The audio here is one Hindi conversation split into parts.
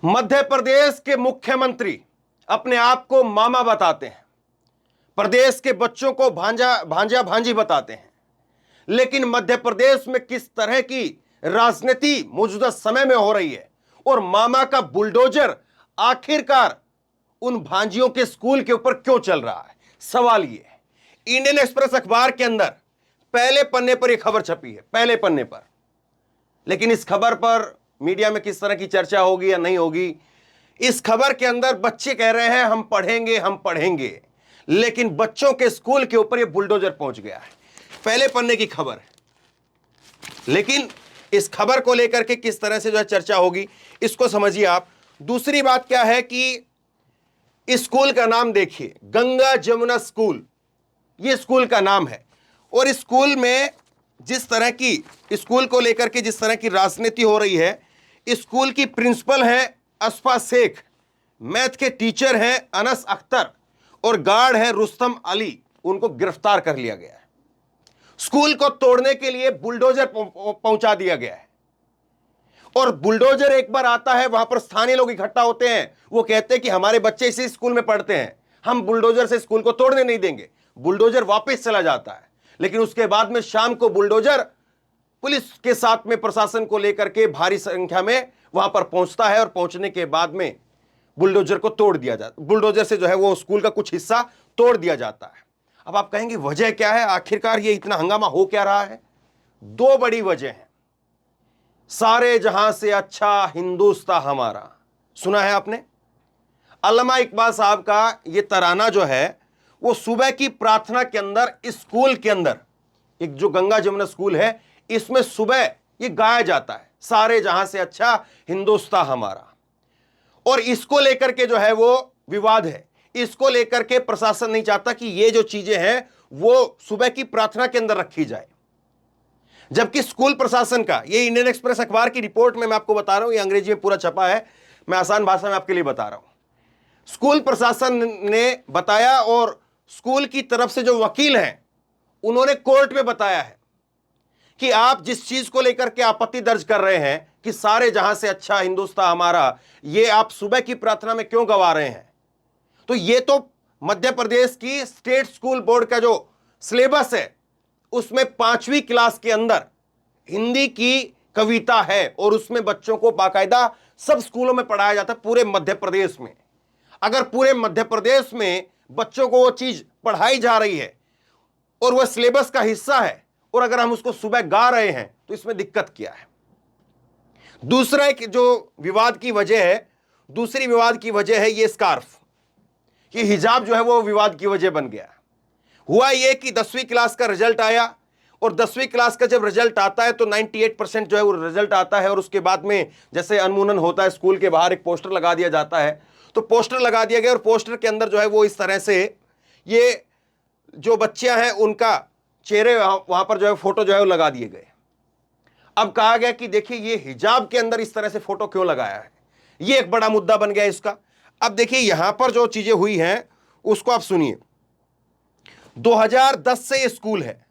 मध्य प्रदेश के मुख्यमंत्री अपने आप को मामा बताते हैं, प्रदेश के बच्चों को भांजा भांजी बताते हैं, लेकिन मध्य प्रदेश में किस तरह की राजनीति मौजूदा समय में हो रही है और मामा का बुलडोजर आखिरकार उन भांजियों के स्कूल के ऊपर क्यों चल रहा है। सवाल यह है, इंडियन एक्सप्रेस अखबार के अंदर पहले पन्ने पर यह खबर छपी है, पहले पन्ने पर, लेकिन इस खबर पर मीडिया में किस तरह की चर्चा होगी या नहीं होगी। इस खबर के अंदर बच्चे कह रहे हैं हम पढ़ेंगे हम पढ़ेंगे, लेकिन बच्चों के स्कूल के ऊपर यह बुलडोजर पहुंच गया है। पहले पन्ने की खबर है, लेकिन इस खबर को लेकर के किस तरह से जो है चर्चा होगी, इसको समझिए आप। दूसरी बात क्या है कि इस स्कूल का नाम देखिए, गंगा जमुना स्कूल, यह स्कूल का नाम है। और इस स्कूल में जिस तरह की, स्कूल को लेकर के जिस तरह की राजनीति हो रही है, इस स्कूल की प्रिंसिपल है अस्फा शेख, मैथ के टीचर हैं अनस अख्तर और गार्ड है रुस्तम अली, उनको गिरफ्तार कर लिया गया है। स्कूल को तोड़ने के लिए बुलडोजर पहुंचा दिया गया है, और बुलडोजर एक बार आता है, वहां पर स्थानीय लोग इकट्ठा होते हैं, वो कहते हैं कि हमारे बच्चे इसी स्कूल में पढ़ते हैं, हम बुलडोजर से स्कूल को तोड़ने नहीं देंगे। बुलडोजर वापस चला जाता है, लेकिन उसके बाद में शाम को बुलडोजर पुलिस के साथ में प्रशासन को लेकर के भारी संख्या में वहां पर पहुंचता है, और पहुंचने के बाद में बुलडोजर को तोड़ दिया जाता, बुलडोजर से जो है वो स्कूल का कुछ हिस्सा तोड़ दिया जाता है। अब आप कहेंगे वजह क्या है, आखिरकार ये इतना हंगामा हो क्या रहा है। दो बड़ी वजह है। सारे जहां से अच्छा हिंदुस्तां हमारा, सुना है आपने? अल्लामा इकबाल साहब का ये तराना जो है वो सुबह की प्रार्थना के अंदर, इस स्कूल के अंदर, एक जो गंगा जमुना स्कूल है, इसमें सुबह ये गाया जाता है, सारे जहां से अच्छा हिंदुस्तां हमारा। और इसको लेकर के जो है वो विवाद है, इसको लेकर के प्रशासन नहीं चाहता कि ये जो चीजें हैं वो सुबह की प्रार्थना के अंदर रखी जाए। जबकि स्कूल प्रशासन का, ये इंडियन एक्सप्रेस अखबार की रिपोर्ट में मैं आपको बता रहा हूं, ये अंग्रेजी में पूरा छपा है, मैं आसान भाषा में आपके लिए बता रहा हूं। स्कूल प्रशासन ने बताया, और स्कूल की तरफ से जो वकील हैं उन्होंने कोर्ट में बताया है कि आप जिस चीज को लेकर के आपत्ति दर्ज कर रहे हैं कि सारे जहां से अच्छा हिंदुस्तान हमारा, ये आप सुबह की प्रार्थना में क्यों गवा रहे हैं। तो ये तो मध्य प्रदेश की स्टेट स्कूल बोर्ड का जो सिलेबस है उसमें 5वीं क्लास के अंदर हिंदी की कविता है, और उसमें बच्चों को बाकायदा सब स्कूलों में पढ़ाया जाता है पूरे मध्य प्रदेश में। अगर पूरे मध्य प्रदेश में बच्चों को वो चीज पढ़ाई जा रही है और वह सिलेबस का हिस्सा है, और अगर हम उसको सुबह गा रहे हैं, तो इसमें दिक्कत क्या है। दूसरा एक जो विवाद की वजह है, दूसरी विवाद की वजह है ये स्कार्फ, ये हिजाब जो है वो विवाद की वजह बन गया। हुआ ये कि 10वीं क्लास का रिजल्ट आया, और 10वीं क्लास का जब रिजल्ट आता है तो 98% जो है वो रिजल्ट आता है, और उसके बाद में जैसे अनमुनन होता है, स्कूल के बाहर एक पोस्टर लगा दिया जाता है। तो पोस्टर लगा दिया गया, और पोस्टर के अंदर जो है वो इस तरह से ये जो बच्चियां हैं उनका चेहरे वहां पर जो है फोटो जो है वो लगा दिए गए। अब कहा गया कि देखिए ये हिजाब के अंदर इस तरह से फोटो क्यों लगाया है, ये एक बड़ा मुद्दा बन गया इसका। अब देखिए यहां पर जो चीजें हुई हैं उसको आप सुनिए। 2010 से ये स्कूल है।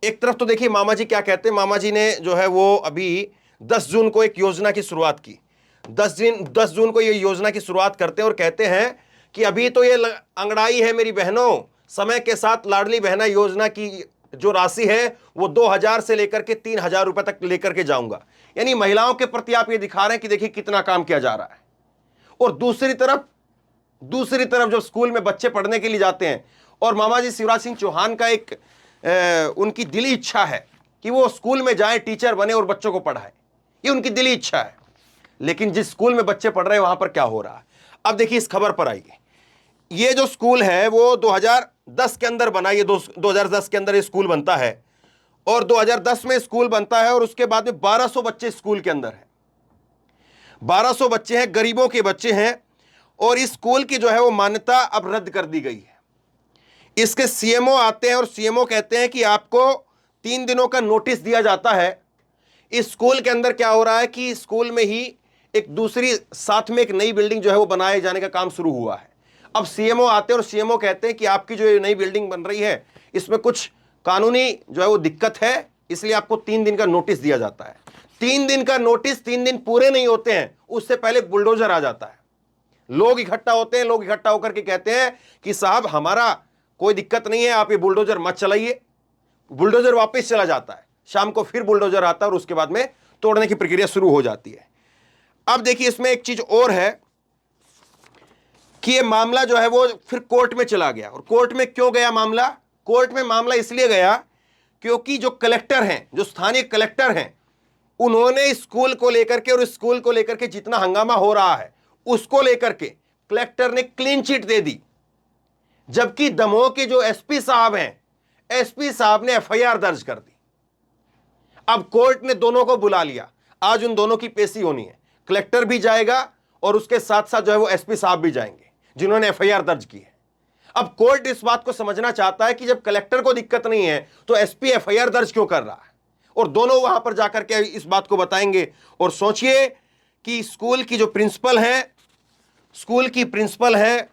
एक तरफ तो देखिए मामा जी क्या कहते हैं, मामा जी ने जो है वो अभी 10 जून को एक योजना की शुरुआत की। 10 जून को ये योजना की शुरुआत करते हैं और कहते हैं कि अभी तो ये अंगड़ाई है मेरी बहनों, समय के साथ लाडली बहना योजना की जो राशि है वो 2000 से लेकर के 3000 रुपए तक लेकर के जाऊंगा। यानी महिलाओं के प्रति आप ये दिखा रहे हैं कि देखिए कितना काम किया जा रहा है। और दूसरी तरफ जब स्कूल में बच्चे पढ़ने के लिए जाते हैं, और मामा जी शिवराज सिंह चौहान का एक उनकी दिली इच्छा है कि वो स्कूल में जाए, टीचर बने और बच्चों को पढ़ाए, ये उनकी दिली इच्छा है। लेकिन जिस स्कूल में बच्चे पढ़ रहे हैं वहां पर क्या हो रहा है, अब देखिए इस खबर पर आइए। ये जो स्कूल है वो 2010 के अंदर बना, ये 2010 के अंदर ये स्कूल बनता है, और 2010 में स्कूल बनता है, और उसके बाद में 1200 बच्चे स्कूल के अंदर हैं। 1200 बच्चे हैं, गरीबों के बच्चे हैं, और इस स्कूल की जो है वो मान्यता अब रद्द कर दी गई है। इसके सीएमओ आते हैं और सीएमओ कहते हैं कि आपको 3 दिनों का नोटिस दिया जाता है। इस स्कूल के अंदर क्या हो रहा है कि स्कूल में ही एक दूसरी साथ में एक नई बिल्डिंग जो है वो बनाए जाने का काम शुरू हुआ है। अब सीएमओ आते हैं और सीएमओ कहते हैं कि आपकी जो ये नई बिल्डिंग बन रही है इसमें कुछ कानूनी जो है वो दिक्कत है, इसलिए आपको 3 दिन का नोटिस दिया जाता है। 3 दिन का नोटिस 3 दिन पूरे नहीं होते हैं, उससे पहले बुलडोजर आ जाता है। लोग इकट्ठा होते हैं, लोग इकट्ठा होकर के कहते हैं कि साहब हमारा कोई दिक्कत नहीं है, आप ये बुलडोजर मत चलाइए। बुलडोजर वापस चला जाता है, शाम को फिर बुलडोजर आता है और उसके बाद में तोड़ने की प्रक्रिया शुरू हो जाती है। अब देखिए इसमें एक चीज और है कि ये मामला जो है वो फिर कोर्ट में चला गया। और कोर्ट में क्यों गया मामला? कोर्ट में मामला इसलिए गया क्योंकि जो कलेक्टर हैं, जो स्थानीय कलेक्टर हैं, उन्होंने स्कूल को लेकर के और स्कूल को लेकर के जितना हंगामा हो रहा है उसको लेकर के कलेक्टर ने क्लीन चिट दे दी। जबकि दमोह के जो एसपी साहब हैं, एसपी साहब ने एफआईआर दर्ज कर दी। अब कोर्ट ने दोनों को बुला लिया, आज उन दोनों की पेशी होनी है। कलेक्टर भी जाएगा और उसके साथ साथ जो है वो एसपी साहब भी जाएंगे जिन्होंने एफआईआर दर्ज की है। अब कोर्ट इस बात को समझना चाहता है कि जब कलेक्टर को दिक्कत नहीं है तो एसपी एफआईआर दर्ज क्यों कर रहा है, और दोनों वहां पर जाकर के इस बात को बताएंगे। और सोचिए कि स्कूल की जो प्रिंसिपल है, स्कूल की प्रिंसिपल है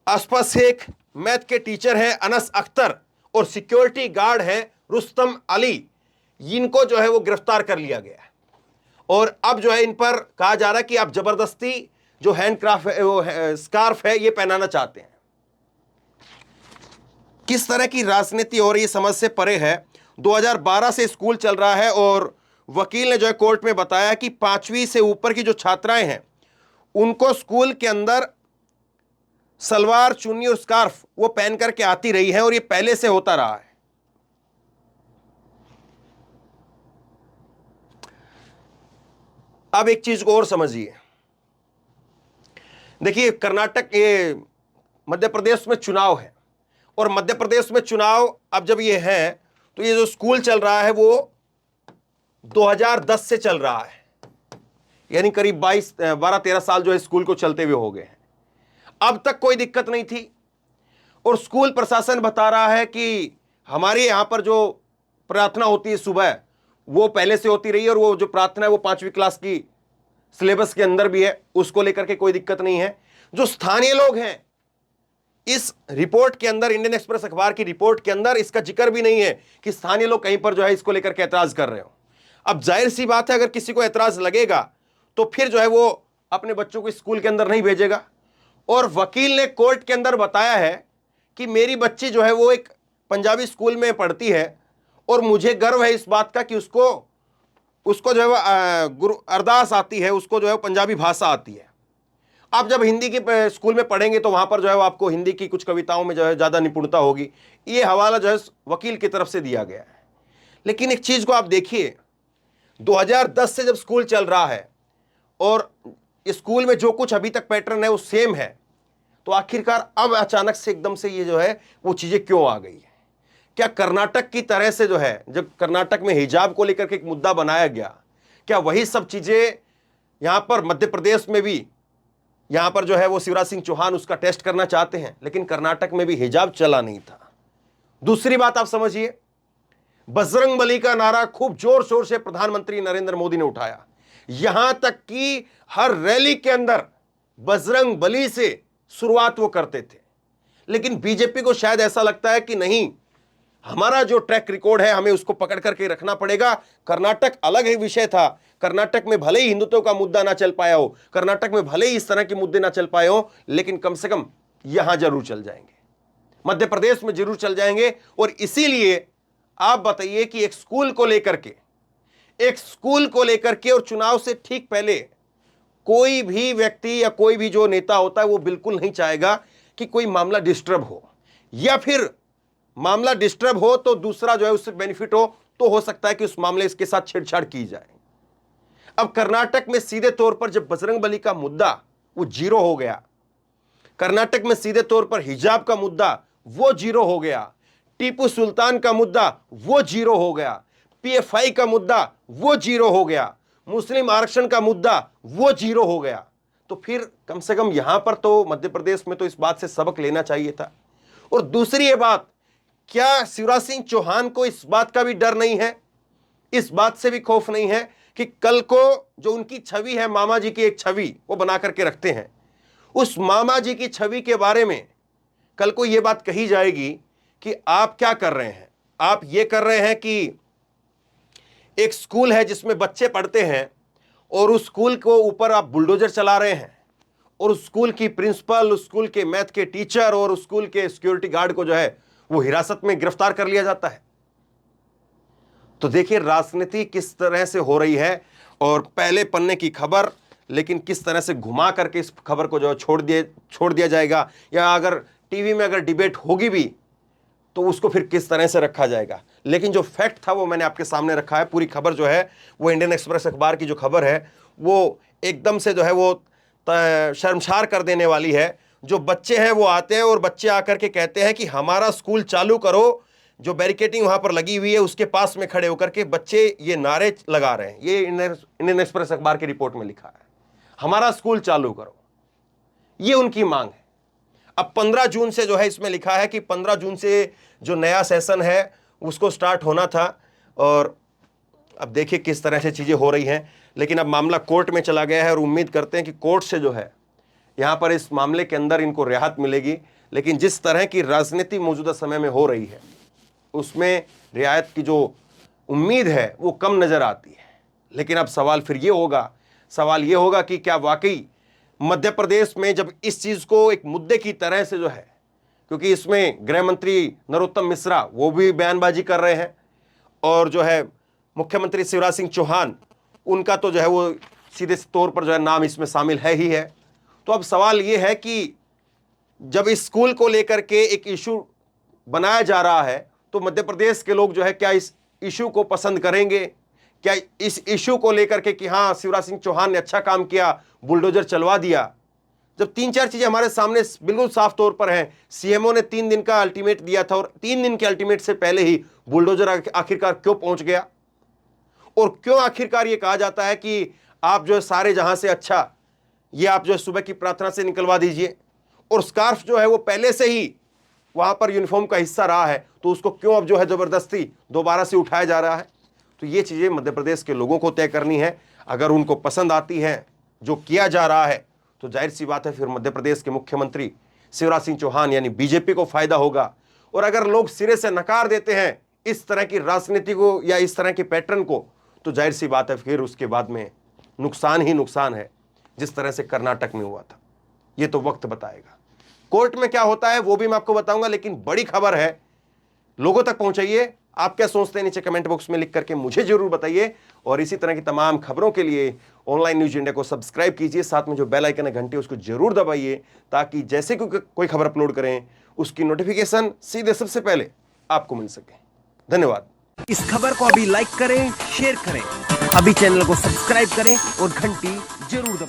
अस्पा शेख, मैथ के टीचर हैं अनस अख्तर, और सिक्योरिटी गार्ड है रुस्तम अली, इनको जो है वो गिरफ्तार कर लिया गया है। और अब जो है इन पर कहा जा रहा है कि आप जबरदस्ती जो हैंडक्राफ्ट है, वो स्कार्फ है, ये पहनाना चाहते हैं। किस तरह की राजनीति और ये समझ से परे है। 2012 से स्कूल चल रहा है और वकील ने जो है कोर्ट में बताया कि 5वीं से ऊपर की जो छात्राएं हैं उनको स्कूल के अंदर सलवार, चुन्नी और स्कार्फ वो पहन करके आती रही है और ये पहले से होता रहा है। अब एक चीज को और समझिए, देखिए कर्नाटक, ये मध्य प्रदेश में चुनाव है और मध्य प्रदेश में चुनाव अब जब ये है तो ये जो स्कूल चल रहा है वो 2010 से चल रहा है, यानी करीब 12-13 साल जो है स्कूल को चलते हुए हो गए हैं। अब तक कोई दिक्कत नहीं थी और स्कूल प्रशासन बता रहा है कि हमारे यहाँ पर जो प्रार्थना होती है सुबह वो पहले से होती रही है और वो जो प्रार्थना है वो 5वीं क्लास की सिलेबस के अंदर भी है, उसको लेकर के कोई दिक्कत नहीं है। जो स्थानीय लोग हैं, इस रिपोर्ट के अंदर, इंडियन एक्सप्रेस अखबार की रिपोर्ट के अंदर इसका जिक्र भी नहीं है कि स्थानीय लोग कहीं पर जो है इसको लेकर के ऐतराज कर रहे हो। अब जाहिर सी बात है अगर किसी को ऐतराज लगेगा तो फिर जो है वो अपने बच्चों को स्कूल के अंदर नहीं भेजेगा। और वकील ने कोर्ट के अंदर बताया है कि मेरी बच्ची जो है वो एक पंजाबी स्कूल में पढ़ती है और मुझे गर्व है इस बात का कि उसको जो है वो गुरु अरदास आती है, उसको जो है पंजाबी भाषा आती है। आप जब हिंदी के स्कूल में पढ़ेंगे तो वहां पर जो है वो आपको हिंदी की कुछ कविताओं में जो है ज़्यादा निपुणता होगी। ये हवाला जो है वकील की तरफ से दिया गया है। लेकिन एक चीज़ को आप देखिए, 2010 से जब स्कूल चल रहा है और स्कूल में जो कुछ अभी तक पैटर्न है वो सेम है, तो आखिरकार अब अचानक से एकदम से ये जो है वो चीज़ें क्यों आ गई है? क्या कर्नाटक की तरह से जो है, जब कर्नाटक में हिजाब को लेकर के एक मुद्दा बनाया गया, क्या वही सब चीज़ें यहाँ पर मध्य प्रदेश में भी, यहाँ पर जो है वो शिवराज सिंह चौहान उसका टेस्ट करना चाहते हैं, लेकिन कर्नाटक में भी हिजाब चला नहीं था। दूसरी बात आप समझिए, बजरंगबली का नारा खूब जोर शोर से प्रधानमंत्री नरेंद्र मोदी ने उठाया, यहां तक कि हर रैली के अंदर बजरंगबली से शुरुआत वो करते थे। लेकिन बीजेपी को शायद ऐसा लगता है कि नहीं, हमारा जो ट्रैक रिकॉर्ड है हमें उसको पकड़ करके रखना पड़ेगा। कर्नाटक अलग ही विषय था, कर्नाटक में भले ही हिंदुत्व का मुद्दा ना चल पाया हो, कर्नाटक में भले ही इस तरह के मुद्दे ना चल पाए हो, लेकिन कम से कम यहां जरूर चल जाएंगे, मध्य प्रदेश में जरूर चल जाएंगे। और इसीलिए आप बताइए कि एक स्कूल को लेकर के और चुनाव से ठीक पहले कोई भी व्यक्ति या कोई भी जो नेता होता है वो बिल्कुल नहीं चाहेगा कि कोई मामला डिस्टर्ब हो, या फिर मामला डिस्टर्ब हो तो दूसरा जो है उससे बेनिफिट हो सकता है कि उस मामले इसके साथ छेड़छाड़ की जाए। अब कर्नाटक में सीधे तौर पर जब बजरंगबली का मुद्दा वो जीरो हो गया, कर्नाटक में सीधे तौर पर हिजाब का मुद्दा वो जीरो हो गया, टीपू सुल्तान का मुद्दा वो जीरो हो गया, पीएफआई का मुद्दा वो जीरो हो गया, मुस्लिम आरक्षण का मुद्दा वो जीरो हो गया, तो फिर कम से कम यहां पर तो मध्य प्रदेश में तो इस बात से सबक लेना चाहिए था। और दूसरी ये बात, क्या शिवराज सिंह चौहान को इस बात का भी डर नहीं है, इस बात से भी खौफ नहीं है कि कल को जो उनकी छवि है, मामा जी की एक छवि वो बना करके रखते हैं, उस मामा जी की छवि के बारे में कल को यह बात कही जाएगी कि आप क्या कर रहे हैं, आप ये कर रहे हैं कि एक स्कूल है जिसमें बच्चे पढ़ते हैं और उस स्कूल को ऊपर आप बुलडोजर चला रहे हैं, और उस स्कूल की प्रिंसिपल, उस स्कूल के मैथ के टीचर और उस स्कूल के सिक्योरिटी गार्ड को जो है वो हिरासत में गिरफ्तार कर लिया जाता है। तो देखिए राजनीति किस तरह से हो रही है, और पहले पन्ने की खबर, लेकिन किस तरह से घुमा करके इस खबर को जो है छोड़ दिया जाएगा, या अगर टीवी में अगर डिबेट होगी भी तो उसको फिर किस तरह से रखा जाएगा। लेकिन जो फैक्ट था वो मैंने आपके सामने रखा है। पूरी खबर जो है वो इंडियन एक्सप्रेस अखबार की जो खबर है वो एकदम से जो है वो शर्मसार कर देने वाली है। जो बच्चे हैं वो आते हैं और बच्चे आकर के कहते हैं कि हमारा स्कूल चालू करो। जो बैरिकेडिंग वहां पर लगी हुई है उसके पास में खड़े होकर के बच्चे ये नारे लगा रहे हैं। ये इंडियन एक्सप्रेस अखबार की रिपोर्ट में लिखा है, हमारा स्कूल चालू करो, ये उनकी मांग है। अब 15 जून से जो है इसमें लिखा है कि 15 जून से जो नया सेशन है उसको स्टार्ट होना था, और अब देखिए किस तरह से चीज़ें हो रही हैं। लेकिन अब मामला कोर्ट में चला गया है और उम्मीद करते हैं कि कोर्ट से जो है यहाँ पर इस मामले के अंदर इनको राहत मिलेगी। लेकिन जिस तरह की राजनीति मौजूदा समय में हो रही है उसमें रियायत की जो उम्मीद है वो कम नज़र आती है। लेकिन अब सवाल फिर ये होगा कि क्या वाकई मध्य प्रदेश में जब इस चीज़ को एक मुद्दे की तरह से जो है, क्योंकि इसमें गृह मंत्री नरोत्तम मिश्रा वो भी बयानबाजी कर रहे हैं, और जो है मुख्यमंत्री शिवराज सिंह चौहान उनका तो जो है वो सीधे तौर पर जो है नाम इसमें शामिल है ही है। तो अब सवाल ये है कि जब इस स्कूल को लेकर के एक इशू बनाया जा रहा है तो मध्य प्रदेश के लोग जो है क्या इस इशू को पसंद करेंगे? क्या इस इशू को लेकर के कि हाँ शिवराज सिंह चौहान ने अच्छा काम किया, बुलडोजर चलवा दिया, जब 3-4 चीजें हमारे सामने बिल्कुल साफ तौर पर हैं। सीएमओ ने 3 दिन का अल्टीमेट दिया था और 3 दिन के अल्टीमेट से पहले ही बुलडोजर आखिरकार क्यों पहुंच गया, और क्यों आखिरकार ये कहा जाता है कि आप जो है सारे जहां से अच्छा ये आप जो है सुबह की प्रार्थना से निकलवा दीजिए, और स्कार्फ जो है वो पहले से ही वहां पर यूनिफॉर्म का हिस्सा रहा है तो उसको क्यों अब जो है जबरदस्ती दोबारा से उठाया जा रहा है। तो ये चीजें मध्य प्रदेश के लोगों को तय करनी है। अगर उनको पसंद आती है जो किया जा रहा है तो जाहिर सी बात है फिर मध्य प्रदेश के मुख्यमंत्री शिवराज सिंह चौहान यानी बीजेपी को फायदा होगा। और अगर लोग सिरे से नकार देते हैं इस तरह की राजनीति को या इस तरह के पैटर्न को, तो जाहिर सी बात है फिर उसके बाद में नुकसान ही नुकसान है, जिस तरह से कर्नाटक में हुआ था। ये तो वक्त बताएगा, कोर्ट में क्या होता है वो भी मैं आपको बताऊंगा। लेकिन बड़ी खबर है, लोगों तक पहुंचाइए। आप क्या सोचते हैं नीचे कमेंट बॉक्स में लिख करके मुझे जरूर बताइए, और इसी तरह की तमाम खबरों के लिए ऑनलाइन न्यूज इंडिया को सब्सक्राइब कीजिए, साथ में जो बेल आइकन है घंटी उसको जरूर दबाइए, ताकि जैसे कोई खबर अपलोड करें उसकी नोटिफिकेशन सीधे सबसे पहले आपको मिल सके। धन्यवाद। इस खबर को अभी लाइक करें, शेयर करें, अभी चैनल को सब्सक्राइब करें और घंटी जरूर दबाएं।